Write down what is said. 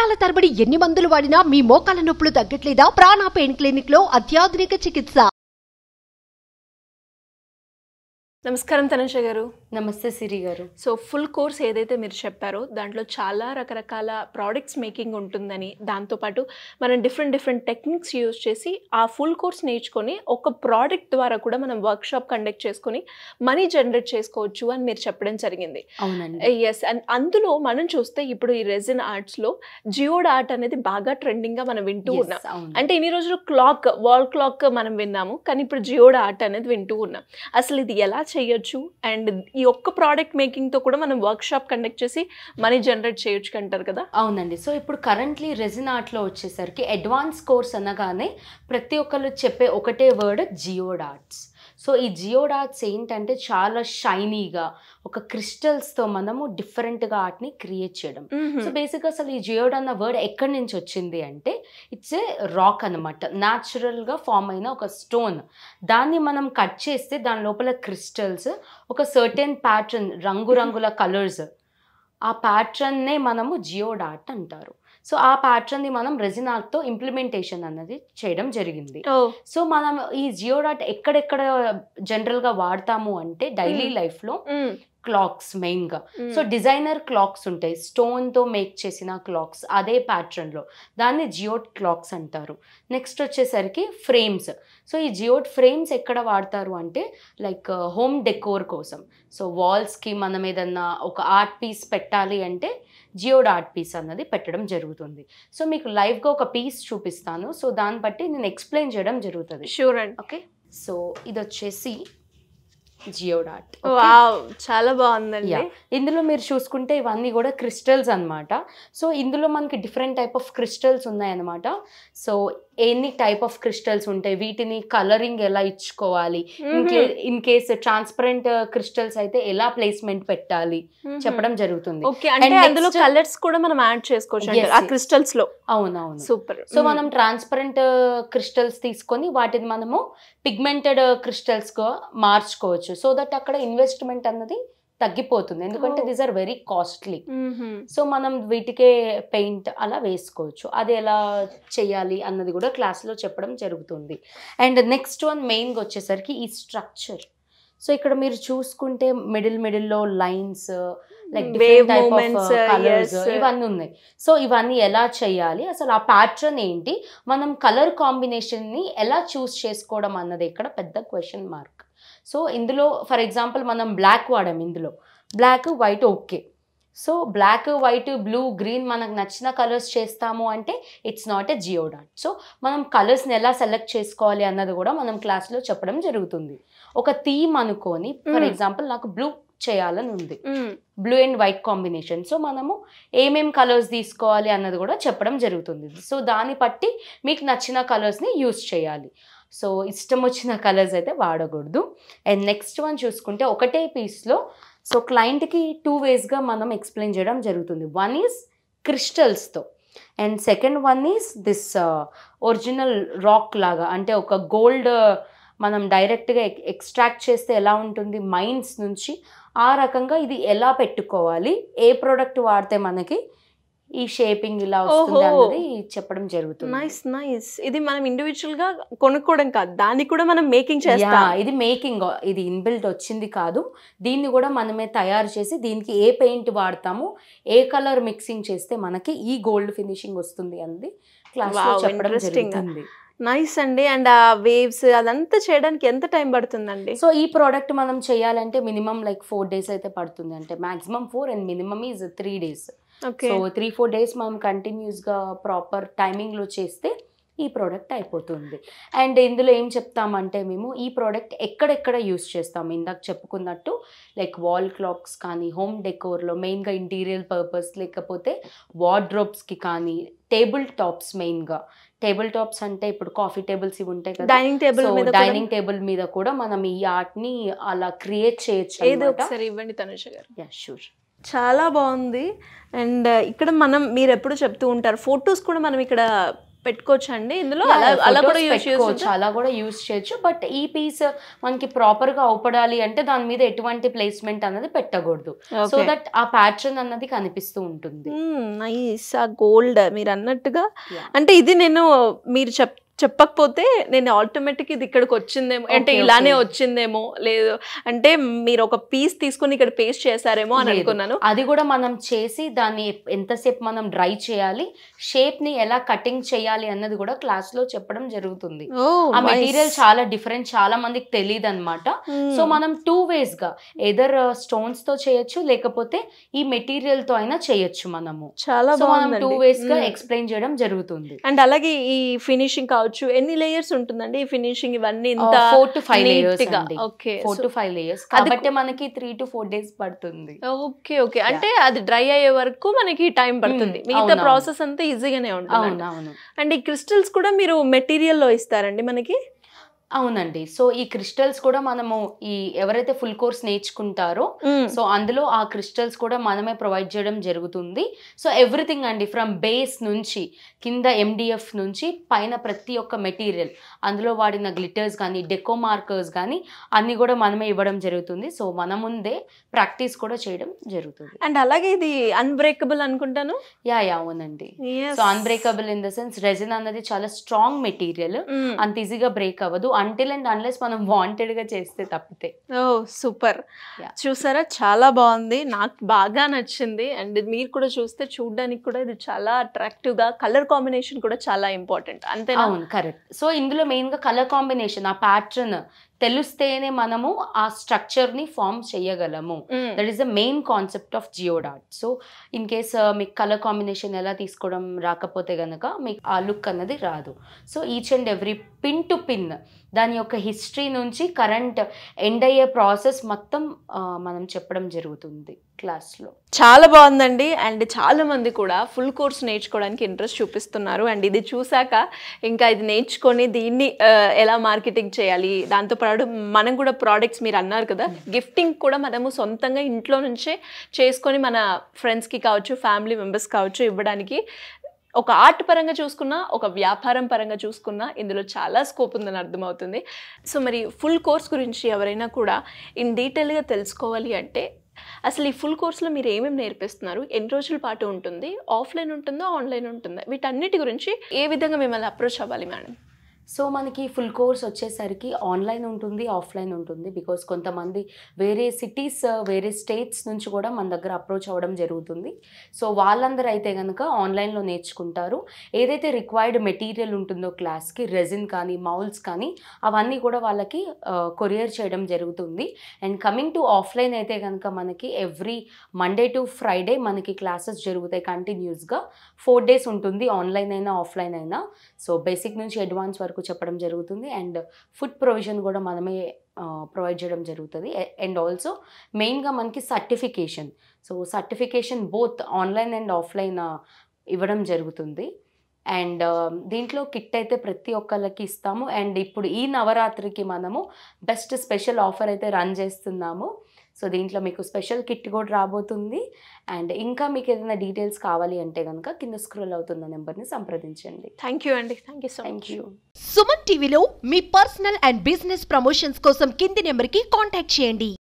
సంవత్సరాల తరబడి ఎన్ని మందులు వాడినా మీ మోకాల నొప్పులు తగ్గట్లేదా? ప్రాణ పెయిన్ క్లినిక్ లో అత్యాధునిక చికిత్స. నమస్కారం తనుష గారు. నమస్తే సిరి గారు. సో ఫుల్ కోర్స్ ఏదైతే మీరు చెప్పారో దాంట్లో చాలా రకరకాల ప్రోడక్ట్స్ మేకింగ్ ఉంటుందని, దాంతోపాటు మనం డిఫరెంట్ టెక్నిక్స్ యూజ్ చేసి ఆ ఫుల్ కోర్స్ నేర్చుకొని ఒక ప్రోడక్ట్ ద్వారా కూడా మనం వర్క్షాప్ కండక్ట్ చేసుకొని మనీ జనరేట్ చేసుకోవచ్చు అని మీరు చెప్పడం జరిగింది. అవునండి. ఎస్. అండ్ అందులో మనం చూస్తే ఇప్పుడు ఈ రెజిన్ ఆర్ట్స్లో జియోడ్ ఆర్ట్ అనేది బాగా ట్రెండింగ్గా మనం వింటూ ఉన్నాం. అంటే ఇన్ని రోజులు వాల్ క్లాక్ మనం విన్నాము, కానీ ఇప్పుడు జియోడ్ ఆర్ట్ అనేది వింటూ ఉన్నాం. అసలు ఇది ఎలా చేయొచ్చు అండ్ ఈ ఒక్క ప్రోడక్ట్ మేకింగ్ తో కూడా మనం వర్క్ షాప్ కండక్ట్ చేసి మనీ జనరేట్ చేయొచ్చు అంటారు కదా? అవునండి. సో ఇప్పుడు కరెంట్లీ రెజిన్ ఆర్ట్ లో వచ్చేసరికి అడ్వాన్స్ కోర్స్ అనగానే ప్రతి ఒక్కరు చెప్పే ఒకటే వర్డ్ జియోడ్ ఆర్ట్స్. సో ఈ జియోడ్ ఆర్ట్స్ ఏంటంటే చాలా షైనీగా ఒక క్రిస్టల్స్తో మనము డిఫరెంట్గా ఆర్ట్ని క్రియేట్ చేయడం. సో బేసిక్గా అసలు ఈ జియోడ్ అన్న వర్డ్ ఎక్కడి నుంచి వచ్చింది అంటే ఇట్స్ ఏ రాక్ అనమాట, న్యాచురల్గా ఫామ్ అయిన ఒక స్టోన్. దాన్ని మనం కట్ చేస్తే దాని లోపల క్రిస్టల్స్, ఒక సర్టెన్ ప్యాటర్న్, రంగురంగుల కలర్స్, ఆ ప్యాటర్న్నే మనము జియోడ్ ఆర్ట్ అంటారు. సో ఆ ప్యాటర్న్ని మనం రెజిన్ ఆర్ట్తో ఇంప్లిమెంటేషన్ అన్నది చేయడం జరిగింది. సో మనం ఈ జియోడ్ ఆర్ట్ ఎక్కడెక్కడ జనరల్గా వాడతాము అంటే డైలీ లైఫ్లో క్లాక్స్ మెయిన్గా. సో డిజైనర్ క్లాక్స్ ఉంటాయి, స్టోన్తో మేక్ చేసిన క్లాక్స్, అదే ప్యాటర్న్లో, దాన్ని జియోడ్ క్లాక్స్ అంటారు. నెక్స్ట్ వచ్చేసరికి ఫ్రేమ్స్. సో ఈ జియోడ్ ఫ్రేమ్స్ ఎక్కడ వాడతారు అంటే లైక్ హోమ్ డెకోర్ కోసం. సో వాల్స్కి మనం ఏదన్నా ఒక ఆర్ట్ పీస్ పెట్టాలి అంటే జియోడ్ ఆర్ట్ పీస్ అన్నది పెట్టడం జరుగుతుంది. సో మీకు లైవ్గా ఒక పీస్ చూపిస్తాను, సో దాన్ని బట్టి నేను ఎక్స్ప్లెయిన్ చేయడం జరుగుతుంది. షూర్ అండి. ఓకే. సో ఇది వచ్చేసి జియోడ్ ఆర్ట్. వావ్, చాలా బాగుందండి. ఇందులో మీరు చూసుకుంటే ఇవన్నీ కూడా క్రిస్టల్స్ అనమాట. సో ఇందులో మనకి డిఫరెంట్ టైప్ ఆఫ్ క్రిస్టల్స్ ఉన్నాయన్నమాట. సో ఎన్ని టైప్ ఆఫ్ క్రిస్టల్స్ ఉంటాయి, వీటిని కలరింగ్ ఎలా ఇచ్చుకోవాలి, ఇన్ కేస్ ట్రాన్స్పరెంట్ క్రిస్టల్స్ అయితే ఎలా ప్లేస్మెంట్ పెట్టాలి చెప్పడం జరుగుతుంది. అందులో కలర్స్ కూడా మనం యాడ్ చేసుకోవచ్చు ఆ క్రిస్టల్స్ లో. అవునవును, సూపర్. సో మనం ట్రాన్స్పరెంట్ క్రిస్టల్స్ తీసుకొని వాటిని మనము పిగ్మెంటెడ్ క్రిస్టల్స్ గా మార్చుకోవచ్చు. సో దట్ అక్కడ ఇన్వెస్ట్మెంట్ అన్నది తగ్గిపోతుంది, ఎందుకంటే these are very costly. So మనం వీటికే పెయింట్ అలా వేసుకోవచ్చు. అది ఎలా చేయాలి అన్నది కూడా క్లాస్లో చెప్పడం జరుగుతుంది. అండ్ నెక్స్ట్ వన్ మెయిన్గా వచ్చేసరికి ఈ స్ట్రక్చర్. సో ఇక్కడ మీరు చూసుకుంటే మిడిల్లో lines, like different type of colours ఇవన్నీ ఉన్నాయి. సో ఇవన్నీ ఎలా చేయాలి, అసలు ఆ ప్యాటర్న్ ఏంటి, మనం కలర్ కాంబినేషన్ని ఎలా చూస్ చేసుకోవడం అన్నది ఇక్కడ పెద్ద క్వశ్చన్ మార్క్. సో ఇందులో ఫర్ ఎగ్జాంపుల్ మనం బ్లాక్ వాడాం, ఇందులో black white okay. So black white blue green మనకు నచ్చిన కలర్స్ చేస్తాము అంటే it's not a geode art. So మనం కలర్స్ని ఎలా సెలెక్ట్ చేసుకోవాలి అన్నది కూడా మనం క్లాస్లో చెప్పడం జరుగుతుంది. ఒక థీమ్ అనుకొని ఫర్ ఎగ్జాంపుల్ నాకు బ్లూ చేయాలని ఉంది, blue and white combination. So మనము ఏమేం కలర్స్ తీసుకోవాలి అన్నది కూడా చెప్పడం జరుగుతుంది. సో దాన్ని బట్టి మీకు నచ్చిన కలర్స్ని యూజ్ చేయాలి. సో ఇష్టం వచ్చిన కలర్స్ అయితే వాడకూడదు. అండ్ నెక్స్ట్ వన్ చూసుకుంటే ఒకటే పీస్లో సో క్లయింట్కి 2 వేస్గా మనం ఎక్స్ప్లెయిన్ చేయడం జరుగుతుంది. వన్ ఈజ్ క్రిస్టల్స్తో and second one is this original rock లాగా, అంటే ఒక గోల్డ్ మనం డైరెక్ట్గా ఎక్స్ట్రాక్ట్ చేస్తే ఎలా ఉంటుంది మైన్స్ నుంచి, ఆ రకంగా ఇది ఎలా పెట్టుకోవాలి, ఏ ప్రోడక్ట్ వాడితే మనకి ఈ షేపింగ్ ఇలా వస్తుంది అన్నది చెప్పడం జరుగుతుంది. నైస్. ఇది మనం ఇండివిజువల్ గా కొనుక్కోవడం కాదు, దాన్ని కూడా మనం మేకింగ్ చేస్తాం. ఇది మేకింగ్, ఇది ఇన్బిల్ట్ వచ్చింది కాదు, దీన్ని కూడా మనమే తయారు చేసి దీనికి ఏ పెయింట్ వాడతాము, ఏ కలర్ మిక్సింగ్ చేస్తే మనకి ఈ గోల్డ్ ఫినిషింగ్ వస్తుంది అన్నది క్లాస్ లో చెప్పడం జరుగుతుంది. నైస్ అండి. అండ్ ఆ వేవ్స్ అదంతా చేయడానికి ఎంత టైం పడుతుందండి? సో ఈ ప్రోడక్ట్ మనం చేయాలంటే మినిమం లైక్ 4 days అయితే పడుతుంది, అంటే maximum 4 and minimum is 3 days. So 3-4 days మనం కంటిన్యూస్గా ప్రాపర్ టైమింగ్లో చేస్తే ఈ ప్రోడక్ట్ అయిపోతుంది. అండ్ ఇందులో ఏం చెప్తామంటే మేము ఈ ప్రోడక్ట్ ఎక్కడెక్కడ యూస్ చేస్తాము, ఇందాక చెప్పుకున్నట్టు లైక్ వాల్ క్లాక్స్ కానీ, హోమ్ డెకోర్లో మెయిన్గా ఇంటీరియర్ పర్పస్, లేకపోతే వార్డ్రోబ్స్కి కానీ, టేబుల్ టాప్స్, మెయిన్గా టేబుల్ టాప్స్ అంటే ఇప్పుడు కాఫీ టేబుల్స్ ఇవి ఉంటాయి కదా, డైనింగ్ టేబుల్ మీద కూడా మనం ఈ ఆర్ట్ని అలా క్రియేట్ చేయొచ్చు. ఇవ్వండి తనుష గారు. Yeah sure. చాలా బాగుంది. అండ్ ఇక్కడ మీరు ఎప్పుడు చెప్తూ ఉంటారు ఫొటోస్ కూడా మనం ఇక్కడ పెట్టుకోవచ్చు అండి ఇందులో, అలా కూడా పెట్టుకోవచ్చు, అలా కూడా యూజ్ చేయొచ్చు. బట్ ఈ పీస్ మనకి ప్రాపర్ గా అవపడాలి అంటే దాని మీద ఎటువంటి ప్లేస్మెంట్ అన్నది పెట్టకూడదు, సో దట్ ఆ ప్యాటర్న్ అన్నది కనిపిస్తూ ఉంటుంది. నైస్. ఆ గోల్డ్ మీరు అన్నట్టుగా, అంటే ఇది నేను మీరు చెప్పకపోతే నేను ఆటోమేటిక్ ఇది ఇక్కడికి వచ్చిందేమో, అంటే ఇలానే వచ్చిందేమో, లేదు అంటే మీరు ఒక పీస్ తీసుకుని ఇక్కడ పేస్ట్ చేశారేమో అని అనుకున్నాను. అది కూడా మనం చేసి దాన్ని ఎంతసేపు మనం డ్రై చేయాలి, షేప్ ని ఎలా కటింగ్ చేయాలి అన్నది కూడా క్లాస్ లో చెప్పడం జరుగుతుంది. ఆ మెటీరియల్ చాలా డిఫరెంట్, చాలా మందికి తెలియదు అనమాట. సో మనం 2 ways గా ఎదర్ స్టోన్స్ తో చేయొచ్చు, లేకపోతే ఈ మెటీరియల్ తో అయినా చేయొచ్చు మనము. చాలా మనం 2 ways గా ఎక్స్ప్లెయిన్ చేయడం జరుగుతుంది. అండ్ అలాగే ఈ ఫినిషింగ్ ఎన్ని లేయర్స్ ఉంటుందండి ఈ ఫినిషింగ్? ఇవన్నీ 4 to 5 layers. Okay, 4 to 5 layers కాబట్టి మనకి 3 to 4 days పడుతుంది. ఓకే ఓకే, అంటే అది డ్రై అయ్యే వరకు మనకి టైం పడుతుంది, మిగతా ప్రాసెస్ అంతా ఈజీగానే ఉంటుంది. అండ్ ఈ క్రిస్టల్స్ కూడా మీరు మెటీరియల్ లో ఇస్తారండి మనకి? అవునండి. సో ఈ క్రిస్టల్స్ కూడా మనము ఈ ఎవరైతే ఫుల్ కోర్స్ నేర్చుకుంటారో సో అందులో ఆ క్రిస్టల్స్ కూడా మనమే ప్రొవైడ్ చేయడం జరుగుతుంది. సో ఎవ్రీథింగ్ అండి, ఫ్రమ్ బేస్ నుంచి కింద MDF నుంచి పైన ప్రతి ఒక్క మెటీరియల్, అందులో వాడిన గ్లిటర్స్ కానీ డెకో మార్కర్స్ కానీ అన్ని కూడా మనమే ఇవ్వడం జరుగుతుంది. సో మన ముందే ప్రాక్టీస్ కూడా చేయడం జరుగుతుంది. అండ్ అలాగే ఇది అన్బ్రేకబుల్ అనుకుంటాను. యా అవునండి. So unbreakable in the sense resin అన్నది చాలా స్ట్రాంగ్ మెటీరియల్, అంత ఈజీగా బ్రేక్ అవ్వదు until and unless మనం వాంటెడ్ గా చేస్తే తప్పితే. ఓ సూపర్, చూసారా చాలా బాగుంది, నాకు బాగా నచ్చింది. అండ్ మీరు కూడా చూస్తే చూడడానికి కూడా ఇది చాలా అట్రాక్టివ్ గా, కలర్ కాంబినేషన్ కూడా చాలా ఇంపార్టెంట్ అంతే. అవును కరెక్ట్. సో ఇందులో మెయిన్ గా కలర్ కాంబినేషన్, ఆ ప్యాటర్న్ తెలిస్తేనే మనము ఆ స్ట్రక్చర్ ని ఫార్మ్ చేయగలము. That is the main concept of geode art. So in case మీకు కలర్ కాంబినేషన్ ఎలా తీసుకోవడం రాకపోతే గనక మీకు ఆ లుక్ అన్నది రాదు. So each and every pin to pin దాని యొక్క హిస్టరీ నుంచి కరెంట్ ఎండ్ అయ్యే ప్రాసెస్ మొత్తం మనం చెప్పడం జరుగుతుంది క్లాస్లో. చాలా బాగుందండి. అండ్ చాలా మంది కూడా ఫుల్ కోర్స్ నేర్చుకోవడానికి ఇంట్రెస్ట్ చూపిస్తున్నారు. అండ్ ఇది చూసాక ఇంకా ఇది నేర్చుకొని దీన్ని ఎలా మార్కెటింగ్ చేయాలి, దాంతోపాటు మనం కూడా ప్రోడక్ట్స్ మీరు అన్నారు కదా, గిఫ్టింగ్ కూడా మనము సొంతంగా ఇంట్లో నుంచే చేసుకొని మన ఫ్రెండ్స్కి కావచ్చు, ఫ్యామిలీ మెంబర్స్ కావచ్చు ఇవ్వడానికి, ఒక ఆర్ట్ పరంగా చూసుకున్నా, ఒక వ్యాపారం పరంగా చూసుకున్నా ఇందులో చాలా స్కోప్ ఉందని అర్థమవుతుంది. సో మరి ఫుల్ కోర్స్ గురించి ఎవరైనా కూడా ఇన్ డీటెయిల్గా తెలుసుకోవాలి అంటే అసలు ఈ ఫుల్ కోర్స్లో మీరు ఏమేమి నేర్పిస్తున్నారు, ఎన్ని రోజుల పాటు ఉంటుంది, ఆఫ్లైన్ ఉంటుందో ఆన్లైన్ ఉంటుందా, వీటన్నిటి గురించి ఏ విధంగా మిమ్మల్ని అప్రోచ్ అవ్వాలి మేడం? సో మనకి ఫుల్ కోర్స్ వచ్చేసరికి ఆన్లైన్ ఉంటుంది, ఆఫ్లైన్ ఉంటుంది. బికాస్ కొంతమంది వేరే సిటీస్, వేరే స్టేట్స్ నుంచి కూడా మన దగ్గర అప్రోచ్ అవ్వడం జరుగుతుంది. సో వాళ్ళందరూ అయితే కనుక ఆన్లైన్లో నేర్చుకుంటారు. ఏదైతే రిక్వైర్డ్ మెటీరియల్ ఉంటుందో క్లాస్కి, రెజిన్ కానీ మౌల్స్ కానీ అవన్నీ కూడా వాళ్ళకి కొరియర్ చేయడం జరుగుతుంది. అండ్ కమింగ్ టు ఆఫ్లైన్ అయితే కనుక మనకి ఎవ్రీ మండే టు ఫ్రైడే మనకి క్లాసెస్ జరుగుతాయి కంటిన్యూస్గా. 4 days ఉంటుంది, ఆన్లైన్ అయినా ఆఫ్లైన్ అయినా. సో బేసిక్ నుంచి అడ్వాన్స్ వరకు చెప్పడం జరుగుతుంది. అండ్ ఫుడ్ ప్రొవిజన్ కూడా మనమే ప్రొవైడ్ చేయడం జరుగుతుంది. అండ్ ఆల్సో మెయిన్గా మనకి certification, so certification both online and offline ఇవ్వడం జరుగుతుంది. అండ్ దీంట్లో కిట్ అయితే ప్రతి ఒక్కళ్ళకి ఇస్తాము. అండ్ ఇప్పుడు ఈ నవరాత్రికి మనము బెస్ట్ స్పెషల్ ఆఫర్ అయితే రన్ చేస్తున్నాము. సో దీంట్లో మీకు స్పెషల్ కిట్ కూడా రాబోతుంది. అండ్ ఇంకా మీకు ఏదైనా డీటెయిల్స్ కావాలి అంటే కనుక కింద స్క్రోల్ అవుతున్న నెంబర్ని సంప్రదించండి. థ్యాంక్ యూ అండి, thank you so much. Suman టీవీలో మీ పర్సనల్ అండ్ బిజినెస్ ప్రమోషన్స్ కోసం కింది నెంబర్కి కాంటాక్ట్ చేయండి.